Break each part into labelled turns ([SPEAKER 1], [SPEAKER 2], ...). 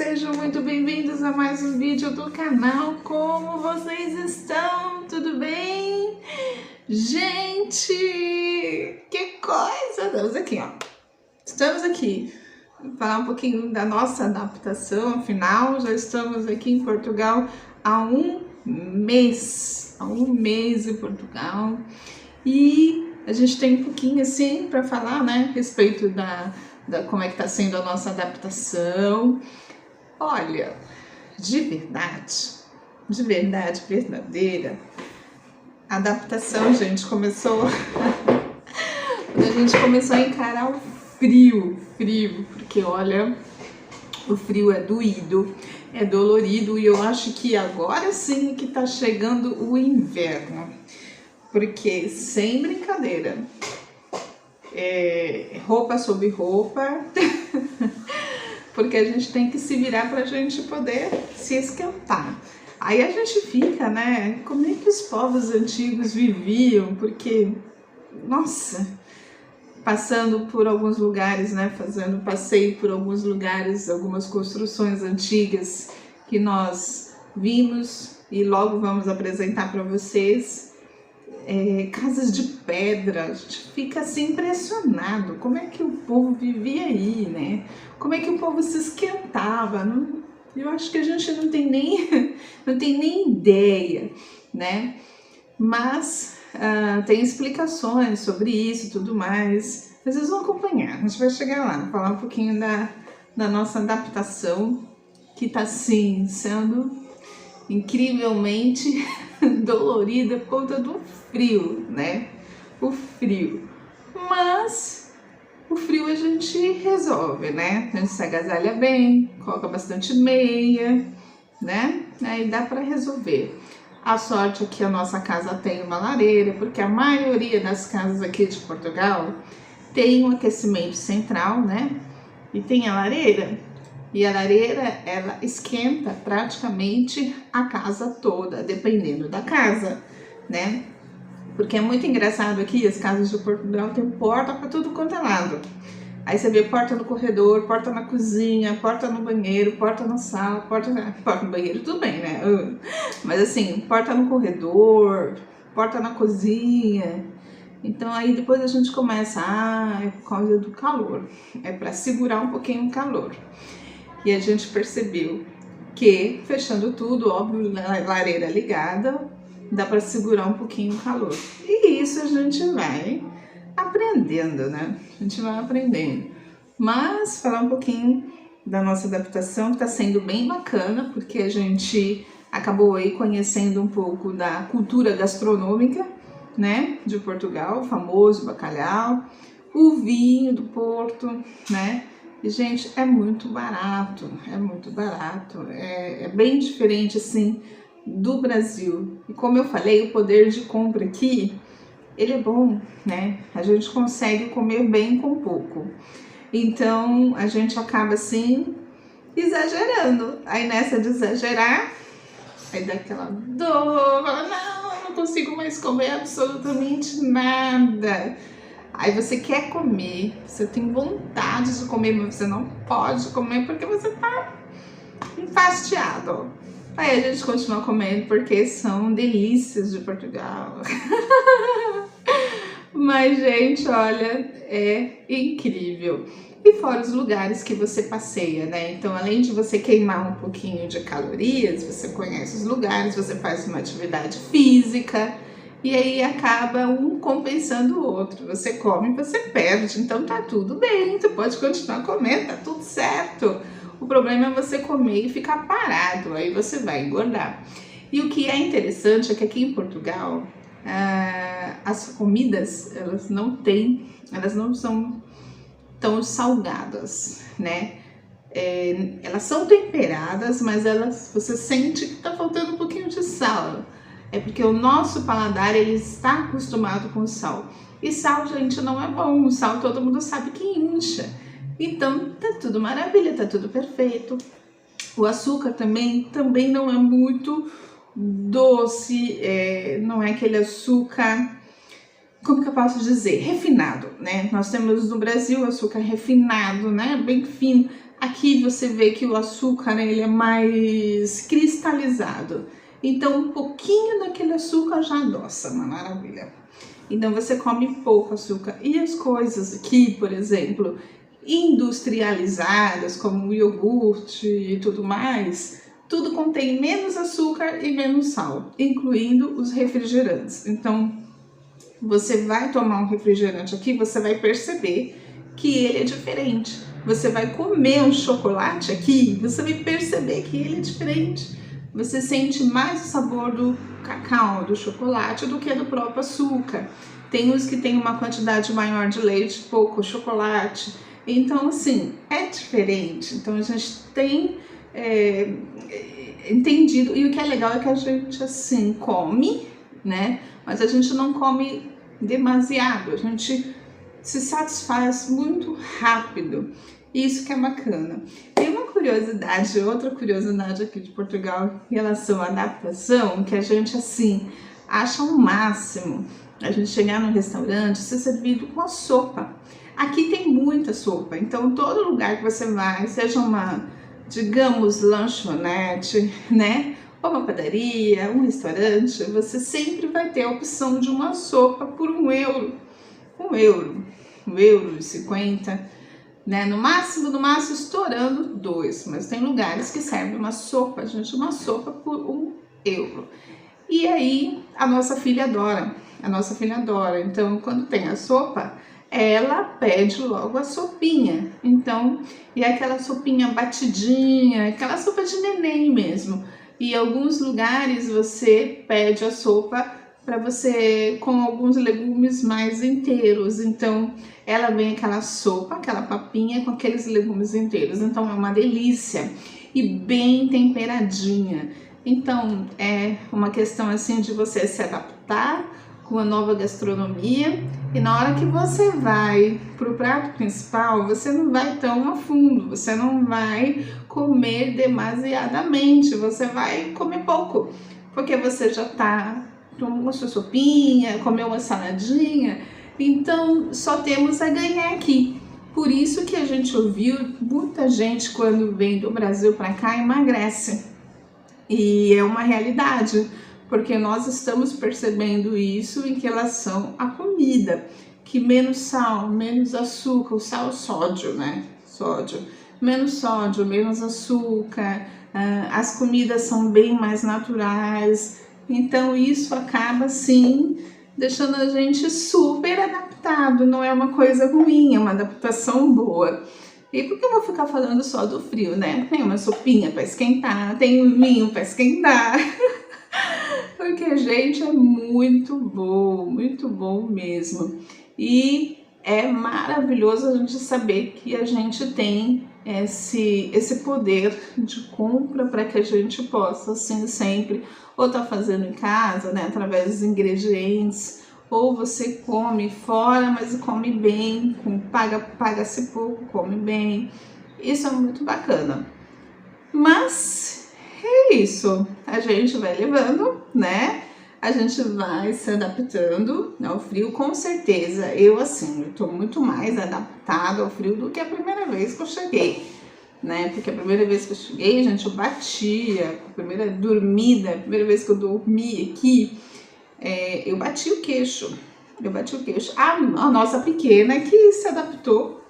[SPEAKER 1] Sejam muito bem-vindos a mais um vídeo do canal. Como vocês estão? Tudo bem? Gente, que coisa! Estamos aqui. Vou falar um pouquinho da nossa adaptação. Afinal, já estamos aqui em Portugal há um mês. Há um mês em Portugal. E a gente tem um pouquinho assim para falar, né, a respeito da como é que está sendo a nossa adaptação. Olha, de verdade verdadeira, a adaptação, gente, começou quando a gente começou a encarar o frio, porque olha, o frio é doído, é dolorido, e eu acho que agora sim que tá chegando o inverno, porque sem brincadeira, roupa sobre roupa, porque a gente tem que se virar pra gente poder se esquentar. Aí a gente fica, né, como é que os povos antigos viviam, porque, nossa, passando por alguns lugares, né, fazendo passeio por alguns lugares, algumas construções antigas que nós vimos e logo vamos apresentar para vocês. Casas de pedra, a gente fica assim impressionado, como é que o povo vivia aí, né? Como é que o povo se esquentava? Eu acho que a gente não tem nem ideia, né? Mas tem explicações sobre isso e tudo mais. Vocês vão acompanhar, a gente vai chegar lá, falar um pouquinho da nossa adaptação, que tá sim sendo incrivelmente dolorida por conta do frio, né? O frio. Mas o frio a gente resolve, né? A gente se agasalha bem, coloca bastante meia, né? Aí dá para resolver. A sorte é que a nossa casa tem uma lareira, porque a maioria das casas aqui de Portugal tem um aquecimento central, né? E tem a lareira. E a lareira, ela esquenta praticamente a casa toda, dependendo da casa, né? Porque é muito engraçado aqui, as casas de Portugal tem porta para tudo quanto é lado. Aí você vê porta no corredor, porta na cozinha, porta no banheiro, porta na sala, porta no banheiro, tudo bem, né? Mas assim, porta no corredor, porta na cozinha. Então aí depois a gente começa, é por causa do calor, é para segurar um pouquinho o calor. E a gente percebeu que, fechando tudo, óbvio, lareira ligada, dá para segurar um pouquinho o calor. E isso a gente vai aprendendo, né? A gente vai aprendendo. Mas falar um pouquinho da nossa adaptação, que está sendo bem bacana, porque a gente acabou aí conhecendo um pouco da cultura gastronômica, né? De Portugal, o famoso bacalhau, o vinho do Porto, né? E, gente, é muito barato, é bem diferente, assim, do Brasil. E como eu falei, o poder de compra aqui, ele é bom, né? A gente consegue comer bem com pouco. Então, a gente acaba, assim, exagerando. Aí, nessa de exagerar, aí dá aquela dor, fala, não, eu não consigo mais comer absolutamente nada. Aí você quer comer, você tem vontade de comer, mas você não pode comer porque você tá enfastiado. Aí a gente continua comendo porque são delícias de Portugal. Mas, gente, olha, é incrível. E fora os lugares que você passeia, né? Então, além de você queimar um pouquinho de calorias, você conhece os lugares, você faz uma atividade física. E aí acaba um compensando o outro. Você come, você perde, então tá tudo bem, tu pode continuar comendo, tá tudo certo. O problema é você comer e ficar parado, aí você vai engordar. E o que é interessante é que aqui em Portugal, as comidas, elas não são tão salgadas, né? Elas são temperadas, mas você sente que tá faltando um pouquinho de sal. É porque o nosso paladar, ele está acostumado com sal. E sal, gente, não é bom. O sal todo mundo sabe que incha. Então, tá tudo maravilha, tá tudo perfeito. O açúcar também não é muito doce, não é aquele açúcar, como que eu posso dizer? Refinado, né? Nós temos no Brasil açúcar refinado, né? Bem fino. Aqui você vê que o açúcar, né, ele é mais cristalizado. Então, um pouquinho daquele açúcar já adoça, uma maravilha. Então, você come pouco açúcar. E as coisas aqui, por exemplo, industrializadas, como o iogurte e tudo mais, tudo contém menos açúcar e menos sal, incluindo os refrigerantes. Então, você vai tomar um refrigerante aqui, você vai perceber que ele é diferente. Você vai comer um chocolate aqui, você vai perceber que ele é diferente. Você sente mais o sabor do cacau, do chocolate, do que do próprio açúcar. Tem uns que tem uma quantidade maior de leite, pouco chocolate. Então, assim, é diferente. Então, a gente tem entendido. E o que é legal é que a gente, assim, come, né? Mas a gente não come demasiado. A gente se satisfaz muito rápido. Isso que é bacana. Tem uma curiosidade, outra curiosidade aqui de Portugal em relação à adaptação, que a gente, assim, acha o máximo. A gente chegar num restaurante, ser servido com a sopa. Aqui tem muita sopa, então todo lugar que você vai, seja uma, digamos, lanchonete, né? Ou uma padaria, um restaurante, você sempre vai ter a opção de uma sopa por €1. €1,50, né? No máximo, estourando 2. Mas tem lugares que servem uma sopa, gente, uma sopa por €1. E aí, a nossa filha adora. Então, quando tem a sopa, ela pede logo a sopinha. Então, e aquela sopinha batidinha, aquela sopa de neném mesmo. E em alguns lugares você pede a sopa para você com alguns legumes mais inteiros. Então, ela vem aquela sopa, aquela papinha com aqueles legumes inteiros. Então, é uma delícia e bem temperadinha. Então, é uma questão assim de você se adaptar com a nova gastronomia, e na hora que você vai para o prato principal, você não vai tão a fundo, você não vai comer demasiadamente, você vai comer pouco, porque você já tomou sua sopinha, comeu uma saladinha, então só temos a ganhar aqui. Por isso que a gente ouviu muita gente quando vem do Brasil para cá emagrece, e é uma realidade, porque nós estamos percebendo isso em relação à comida, que menos sal, menos açúcar, o sal é o sódio, né? Menos sódio, menos açúcar, as comidas são bem mais naturais, então isso acaba sim deixando a gente super adaptado, não é uma coisa ruim, é uma adaptação boa. E por que eu vou ficar falando só do frio, né? Tem uma sopinha para esquentar, tem um vinho para esquentar. Porque, gente, é muito bom mesmo. E é maravilhoso a gente saber que a gente tem esse poder de compra para que a gente possa, assim, sempre, ou tá fazendo em casa, né, através dos ingredientes, ou você come fora, mas come bem, paga-se pouco, come bem. Isso é muito bacana. Mas é isso, a gente vai levando, né? A gente vai se adaptando ao frio, com certeza. Eu tô muito mais adaptada ao frio do que a primeira vez que eu cheguei, né? Porque a primeira vez que eu cheguei, gente, eu batia, a primeira vez que eu dormi aqui, eu bati o queixo. A nossa pequena que se adaptou,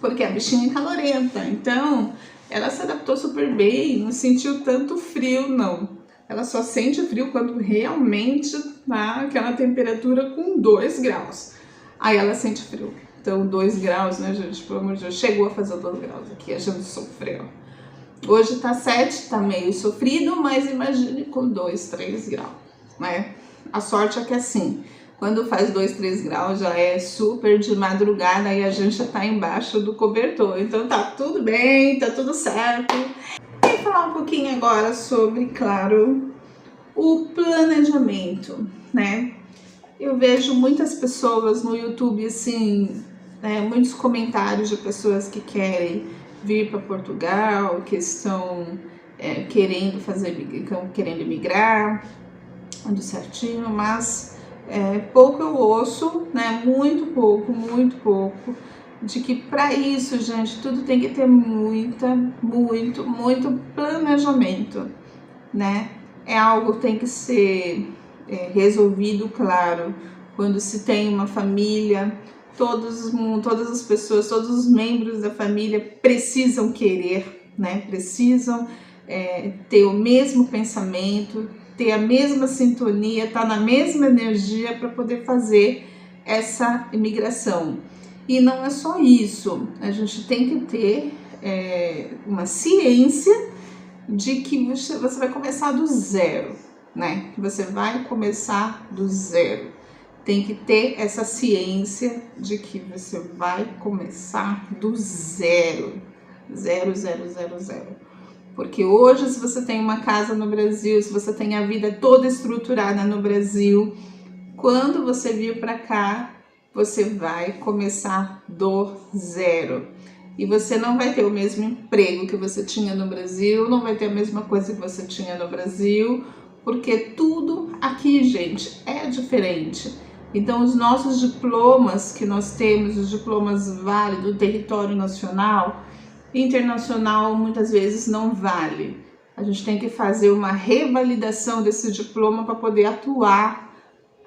[SPEAKER 1] porque a bichinha é calorenta, então ela se adaptou super bem, não sentiu tanto frio, não. Ela só sente frio quando realmente tá aquela temperatura com 2 graus. Aí ela sente frio. Então 2 graus, né, gente? Pelo amor de Deus, chegou a fazer 2 graus aqui, a gente sofreu. Hoje tá 7, tá meio sofrido, mas imagine com 2, 3 graus, né? A sorte é que assim, quando faz 2, 3 graus já é super de madrugada e a gente já tá embaixo do cobertor. Então tá tudo bem, tá tudo certo. E falar um pouquinho agora sobre, claro, o planejamento, né? Eu vejo muitas pessoas no YouTube, assim, né, muitos comentários de pessoas que querem vir para Portugal, que estão querendo emigrar, tudo certinho, mas pouco eu ouço, né? Muito pouco de que para isso, gente, tudo tem que ter muito planejamento, né? É algo que tem que ser resolvido, claro, quando se tem uma família, todas as pessoas, todos os membros da família precisam querer, né? Precisam ter o mesmo pensamento, ter a mesma sintonia, estar na mesma energia para poder fazer essa imigração. E não é só isso, a gente tem que ter uma ciência de que você vai começar do zero, né? Que você vai começar do zero. Tem que ter essa ciência de que você vai começar do zero. Zero, zero, zero, zero. Porque hoje, se você tem uma casa no Brasil, se você tem a vida toda estruturada no Brasil, quando você vir para cá, você vai começar do zero. E você não vai ter o mesmo emprego que você tinha no Brasil, não vai ter a mesma coisa que você tinha no Brasil, porque tudo aqui, gente, é diferente. Então, os nossos diplomas que nós temos, os diplomas válidos do território nacional, internacional, muitas vezes não vale. A gente tem que fazer uma revalidação desse diploma para poder atuar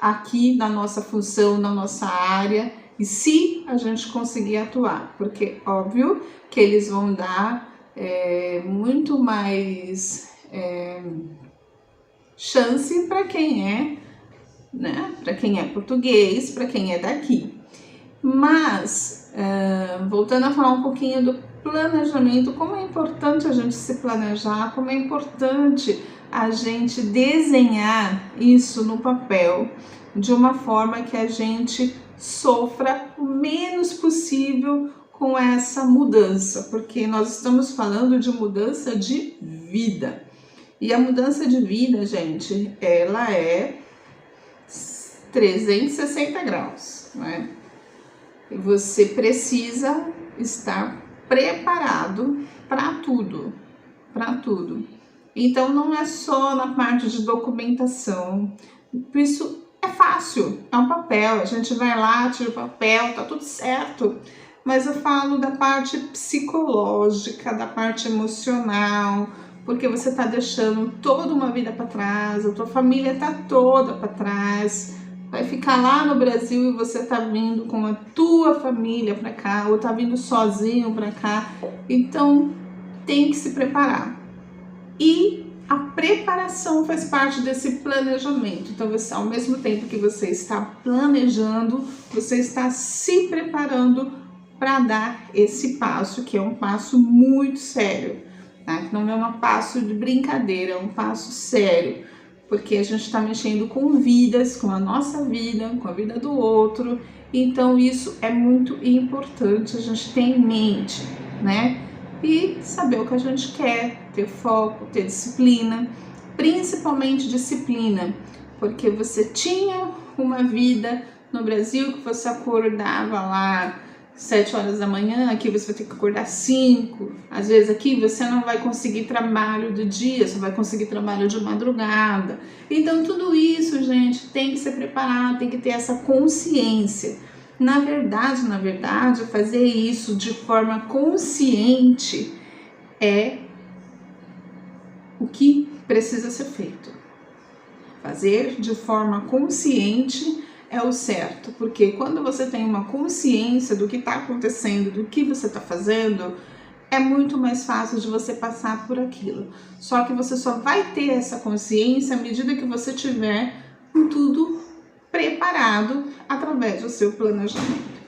[SPEAKER 1] aqui na nossa função, na nossa área, e se a gente conseguir atuar, porque óbvio que eles vão dar muito mais chance para quem é, né? Para quem é português, para quem é daqui. Mas, voltando a falar um pouquinho do planejamento, como é importante a gente se planejar, como é importante a gente desenhar isso no papel de uma forma que a gente sofra o menos possível com essa mudança, porque nós estamos falando de mudança de vida. E a mudança de vida, gente, ela é 360 graus, né? E você precisa estar preparado para tudo, para tudo. Então não é só na parte de documentação, isso é fácil, é um papel, a gente vai lá, tira o papel, tá tudo certo. Mas eu falo da parte psicológica, da parte emocional, porque você tá deixando toda uma vida para trás, a tua família tá toda para trás. Vai ficar lá no Brasil e você tá vindo com a tua família para cá, ou tá vindo sozinho para cá. Então tem que se preparar. E a preparação faz parte desse planejamento. Então, você, ao mesmo tempo que você está planejando, você está se preparando para dar esse passo, que é um passo muito sério, tá? Não é um passo de brincadeira, é um passo sério, porque a gente está mexendo com vidas, com a nossa vida, com a vida do outro. Então, isso é muito importante a gente ter em mente, né? E saber o que a gente quer, ter foco, ter disciplina, principalmente disciplina, porque você tinha uma vida no Brasil que você acordava lá 7 horas da manhã, aqui você vai ter que acordar 5, às vezes aqui você não vai conseguir trabalho do dia, você vai conseguir trabalho de madrugada. Então tudo isso, gente, tem que ser preparado, tem que ter essa consciência. Na verdade, fazer isso de forma consciente é o que precisa ser feito. Fazer de forma consciente é o certo, porque quando você tem uma consciência do que está acontecendo, do que você está fazendo, é muito mais fácil de você passar por aquilo. Só que você só vai ter essa consciência à medida que você tiver tudo preparado através do seu planejamento.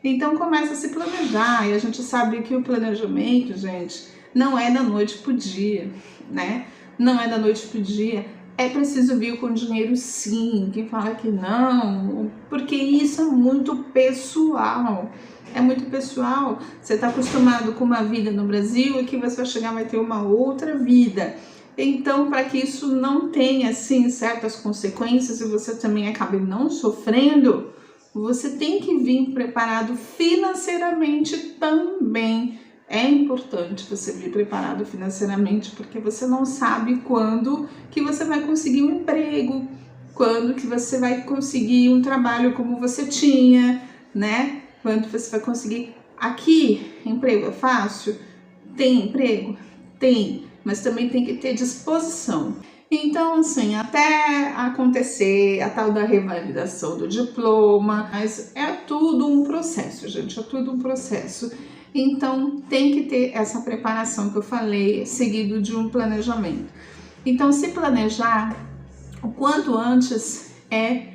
[SPEAKER 1] Então começa a se planejar, e a gente sabe que o planejamento, gente, não é da noite pro dia, né? Não é da noite pro dia. É preciso vir com dinheiro, sim. Quem fala que não, porque isso é muito pessoal. É muito pessoal. Você está acostumado com uma vida no Brasil e que você vai chegar e vai ter uma outra vida. Então, para que isso não tenha, assim, certas consequências e você também acabe não sofrendo, você tem que vir preparado financeiramente também. É importante você vir preparado financeiramente, porque você não sabe quando que você vai conseguir um emprego, quando que você vai conseguir um trabalho como você tinha, né? Quando você vai conseguir Aqui, emprego é fácil? Tem emprego? Tem, mas também tem que ter disposição. Então, assim, até acontecer a tal da revalidação do diploma, mas é tudo um processo, gente, é tudo um processo. Então, tem que ter essa preparação que eu falei, seguido de um planejamento. Então, se planejar o quanto antes é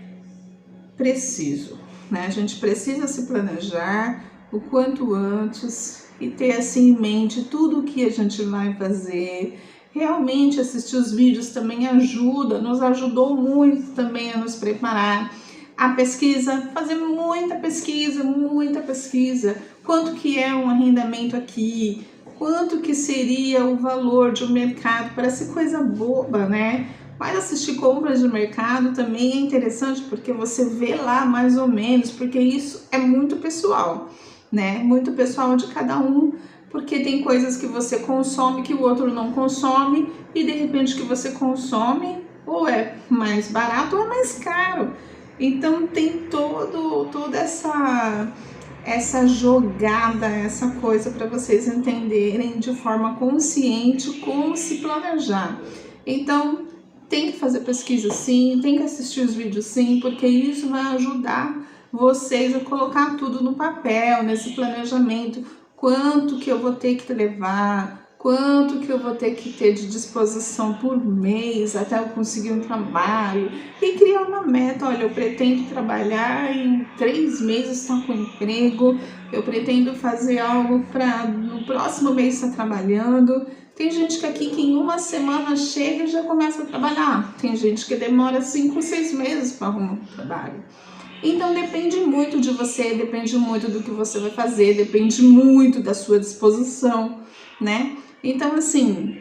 [SPEAKER 1] preciso, né? A gente precisa se planejar o quanto antes e ter assim em mente tudo o que a gente vai fazer. Realmente assistir os vídeos também ajuda, nos ajudou muito também a nos preparar. A pesquisa, fazer muita pesquisa. Quanto que é um arrendamento aqui? Quanto que seria o valor de um mercado? Parece coisa boba, né? Mas assistir compras de mercado também é interessante porque você vê lá mais ou menos, porque isso é muito pessoal, né? Muito pessoal de cada um, porque tem coisas que você consome que o outro não consome e de repente que você consome ou é mais barato ou é mais caro. Então tem toda essa jogada, essa coisa para vocês entenderem de forma consciente como se planejar. Então tem que fazer pesquisa sim, tem que assistir os vídeos sim, porque isso vai ajudar vocês a colocar tudo no papel, nesse planejamento. Quanto que eu vou ter que levar, quanto que eu vou ter que ter de disposição por mês até eu conseguir um trabalho e criar uma meta. Olha, eu pretendo trabalhar em 3 meses estar com emprego, eu pretendo fazer algo para no próximo mês estar trabalhando. Tem gente que aqui que em uma semana chega e já começa a trabalhar. Tem gente que demora 5 ou 6 meses para arrumar um trabalho. Então depende muito de você, depende muito do que você vai fazer, depende muito da sua disposição, né? Então assim,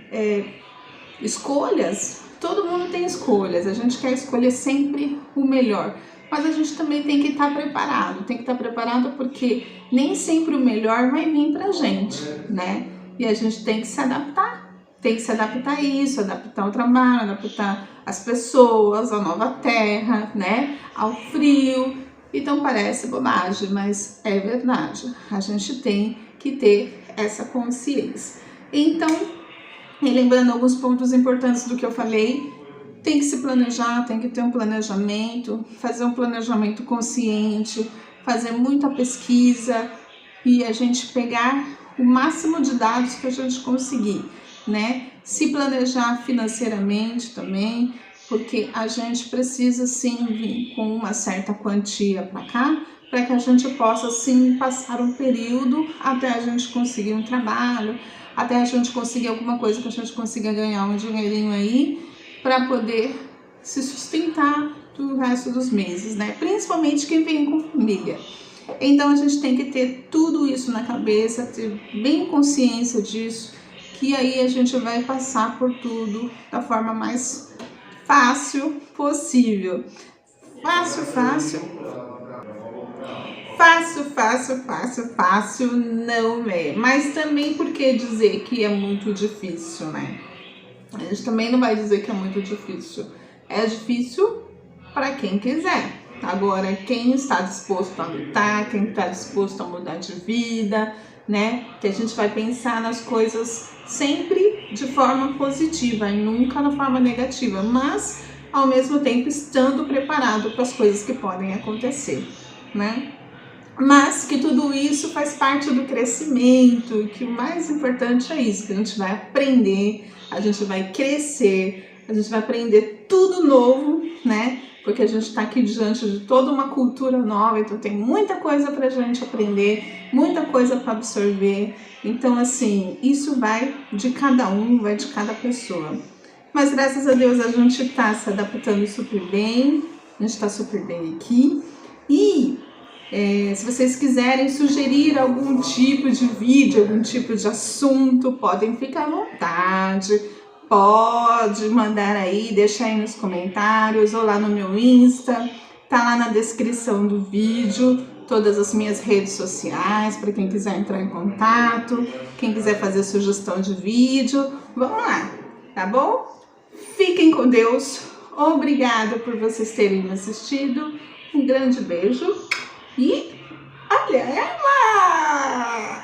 [SPEAKER 1] escolhas, todo mundo tem escolhas, a gente quer escolher sempre o melhor. Mas a gente também tem que estar preparado, porque nem sempre o melhor vai vir pra gente, né? E a gente tem que se adaptar a isso, adaptar o trabalho, adaptar as pessoas, a nova terra, né? Ao frio. Então parece bobagem, mas é verdade. A gente tem que ter essa consciência. Então, lembrando alguns pontos importantes do que eu falei, tem que se planejar, tem que ter um planejamento, fazer um planejamento consciente, fazer muita pesquisa e a gente pegar o máximo de dados que a gente conseguir, né? Se planejar financeiramente também, porque a gente precisa sim vir com uma certa quantia para cá, para que a gente possa sim passar um período até a gente conseguir um trabalho, até a gente conseguir alguma coisa que a gente consiga ganhar um dinheirinho aí, para poder se sustentar do resto dos meses, né? Principalmente quem vem com família. Então a gente tem que ter tudo isso na cabeça, ter bem consciência disso, que aí a gente vai passar por tudo da forma mais fácil possível. Fácil não é. Mas também por que dizer que é muito difícil, né? A gente também não vai dizer que é muito difícil. É difícil para quem quiser. Agora, quem está disposto a lutar, quem está disposto a mudar de vida, né? Que a gente vai pensar nas coisas sempre de forma positiva e nunca na forma negativa, mas ao mesmo tempo estando preparado para as coisas que podem acontecer, né? Mas que tudo isso faz parte do crescimento e que o mais importante é isso, que a gente vai aprender, a gente vai crescer, a gente vai aprender tudo novo, né? Porque a gente está aqui diante de toda uma cultura nova, então tem muita coisa para a gente aprender, muita coisa para absorver. Então, assim, isso vai de cada um, vai de cada pessoa. Mas graças a Deus a gente está se adaptando super bem, a gente está super bem aqui. E se vocês quiserem sugerir algum tipo de vídeo, algum tipo de assunto, podem ficar à vontade. Pode mandar aí, deixar aí nos comentários ou lá no meu Insta. Tá lá na descrição do vídeo todas as minhas redes sociais para quem quiser entrar em contato, quem quiser fazer sugestão de vídeo. Vamos lá, tá bom? Fiquem com Deus. Obrigada por vocês terem me assistido. Um grande beijo e Olha ela!